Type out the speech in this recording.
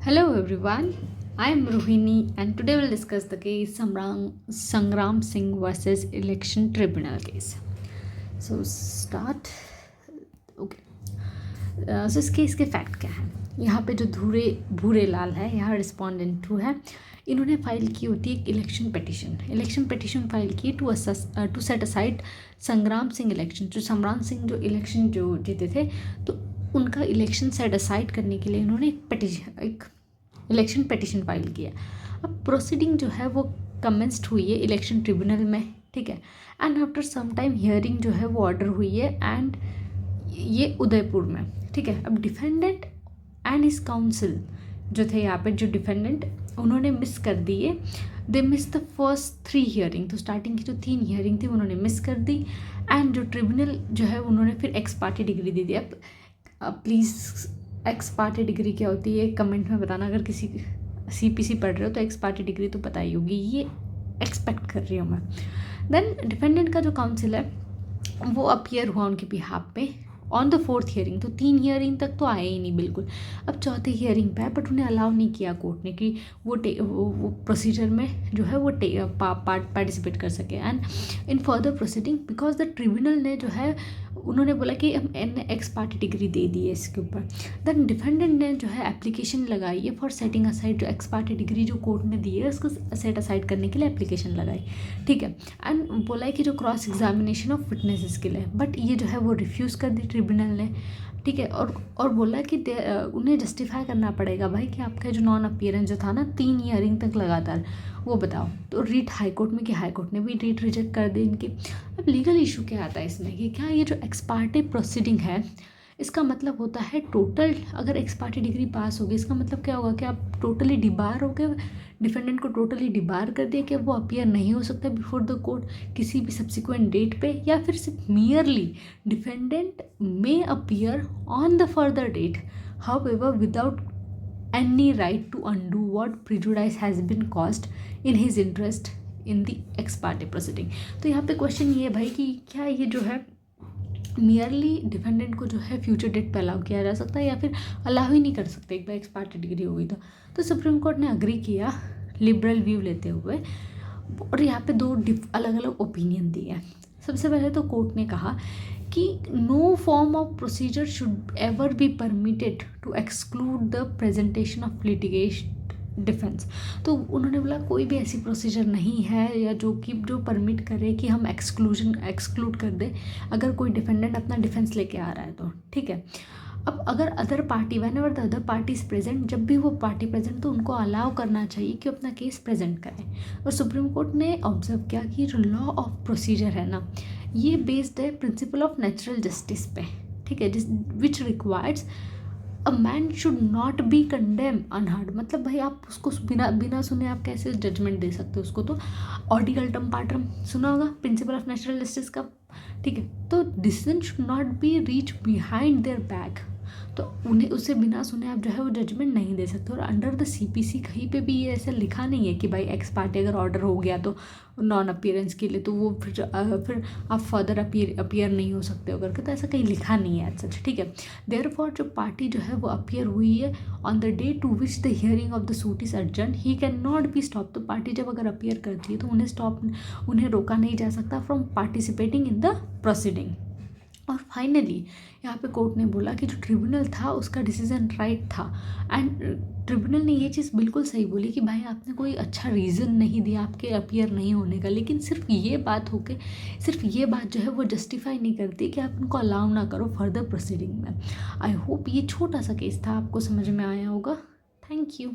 Hello everyone, I am Rohini and today we'll discuss the case Sangram Singh versus Election Tribunal case. So start. Okay. So इस case के fact क्या है? यहाँ पे जो भूरे लाल है, यहाँ रिस्पोंडेंट 2 है. इन्होंने फाइल की होती है एक इलेक्शन पिटिशन फाइल की टू सेट असाइड संग्राम सिंह इलेक्शन. जो संग्राम सिंह जो इलेक्शन जो जीते थे, तो उनका इलेक्शन सेट असाइड करने के लिए इन्होंने एक इलेक्शन पिटिशन फाइल किया. अब प्रोसीडिंग जो है वो कमेंस्ड हुई है इलेक्शन ट्रिब्यूनल में, ठीक है. And after some time hearing जो है वो ऑर्डर हुई है एंड ये उदयपुर में, ठीक है. अब डिफेंडेंट एंड हिज काउंसिल जो थे यहाँ पे, जो डिफेंडेंट उन्होंने मिस कर दिए. They miss the first 3 hearing. तो स्टार्टिंग की जो 3 हियरिंग थी उन्होंने मिस कर दी. एंड जो ट्रिब्यूनल जो है उन्होंने फिर एक्स पार्टी डिग्री दे दी. अब प्लीज़ एक्स पार्टी डिग्री क्या होती है कमेंट में बताना. अगर किसी CPC पढ़ रहे हो तो एक्स पार्टी डिग्री तो पता ही होगी, ये एक्सपेक्ट कर रही हूँ मैं. देन डिफेंडेंट का जो काउंसिल है वो अपीयर हुआ उनके बिहाफ पे ऑन द 4th हियरिंग. तो 3 हियरिंग तक तो आए ही नहीं बिल्कुल. अब 4th हियरिंग पे है, बट उन्हें अलाउ नहीं किया कोर्ट ने कि वो प्रोसीजर में जो है वो पार्टिसिपेट कर सके. And in further proceeding because the tribunal ने जो है उन्होंने बोला कि हम एक्स पार्टी डिग्री दे दी है इसके ऊपर. देन डिफेंडेंट ने जो है एप्लीकेशन लगाई है फॉर सेटिंग असाइड. जो एक्स पार्टी डिग्री जो कोर्ट ने दी है उसको सेट असाइड करने के लिए एप्लीकेशन लगाई, ठीक है. एंड बोला है कि जो क्रॉस एग्जामिनेशन ऑफ विटनेसेस के लिए, बट ये जो है वो रिफ्यूज़ कर दी ट्रिब्यूनल ने, ठीक है. और बोला कि उन्हें जस्टिफाई करना पड़ेगा भाई कि आपका जो नॉन अपीयरेंस जो था ना 3 हियरिंग तक लगातार, वो बताओ. तो रीट हाई कोर्ट में कि हाई कोर्ट ने भी रीट रिजेक्ट कर दी इनकी. अब लीगल इशू क्या आता है इसमें कि क्या ये जो एक्स पार्टी प्रोसीडिंग है इसका मतलब होता है टोटल, अगर एक्स पार्टी डिग्री पास होगी इसका मतलब क्या होगा कि आप टोटली डिबार हो गए. डिफेंडेंट को टोटली डिबार कर दिया कि वो अपीयर नहीं हो सकता बिफोर द कोर्ट किसी भी सब्सिक्वेंट डेट पे, या फिर सिर्फ merely defendant may appear on the further date, however without any right to undo what prejudice has been caused in his interest in the ex parte proceeding. तो यहाँ पे question ये है भाई कि क्या ये जो है मियरली डिफेंडेंट को जो है फ्यूचर डेट पे अलाउ किया जा सकता है या फिर अलाउ ही नहीं कर सकते एक बार एक्स पार्टी डिग्री हो गई तो सुप्रीम कोर्ट ने अग्री किया लिबरल व्यू लेते हुए. और यहाँ पे 2 अलग अलग ओपिनियन दिए. सबसे पहले तो कोर्ट ने कहा कि no form of procedure should ever be permitted to exclude the presentation of litigation defence. तो उन्होंने बोला कोई भी ऐसी प्रोसीजर नहीं है या जो परमिट करे कि हम एक्सक्लूड कर दे अगर कोई डिफेंडेंट अपना डिफेंस लेके आ रहा है तो, ठीक है. अब अगर other party when ever the other party is present, जब भी वो पार्टी प्रेजेंट तो उनको अलाउ करना चाहिए कि अपना केस प्रेजेंट करें. और सुप्रीम कोर्ट ने ऑब्जर्व किया कि जो लॉ ऑफ प्रोसीजर है ना, ये बेस्ड है प्रिंसिपल ऑफ नेचुरल जस्टिस पे, ठीक है, which requires a man should not be condemn unheard. मतलब भाई आप उसको बिना सुने आप कैसे जजमेंट दे सकते हो उसको. तो ऑर्डिकल्टम पार्टम सुना होगा प्रिंसिपल ऑफ नेचुरल जस्टिस का, ठीक है. तो decision should not be reach behind there back. तो उन्हें उसे बिना सुने आप जो है वो जजमेंट नहीं दे सकते. और अंडर द CPC कहीं पे भी ये ऐसा लिखा नहीं है कि भाई एक्स पार्टी अगर ऑर्डर हो गया तो नॉन अपीयरेंस के लिए तो वो फिर आप फर्दर अपीयर नहीं हो सकते हो करके, तो ऐसा कहीं लिखा नहीं है सच, ठीक है. देयरफॉर जो पार्टी जो है वो अपीयर हुई है on the day to which the hearing of the suit is urgent, he can not be stop. तो पार्टी जब अगर अपीयर करती है तो उन्हें रोका नहीं जा सकता from participating in the proceeding. और फाइनली यहाँ पे कोर्ट ने बोला कि जो ट्रिब्यूनल था उसका डिसीजन राइट था. एंड ट्रिब्यूनल ने ये चीज़ बिल्कुल सही बोली कि भाई आपने कोई अच्छा रीज़न नहीं दिया आपके अपीयर नहीं होने का, लेकिन सिर्फ ये बात जो है वो जस्टिफाई नहीं करती कि आप उनको अलाउ ना करो फर्दर प्रोसीडिंग में. आई होप ये छोटा सा केस था आपको समझ में आया होगा. Thank you.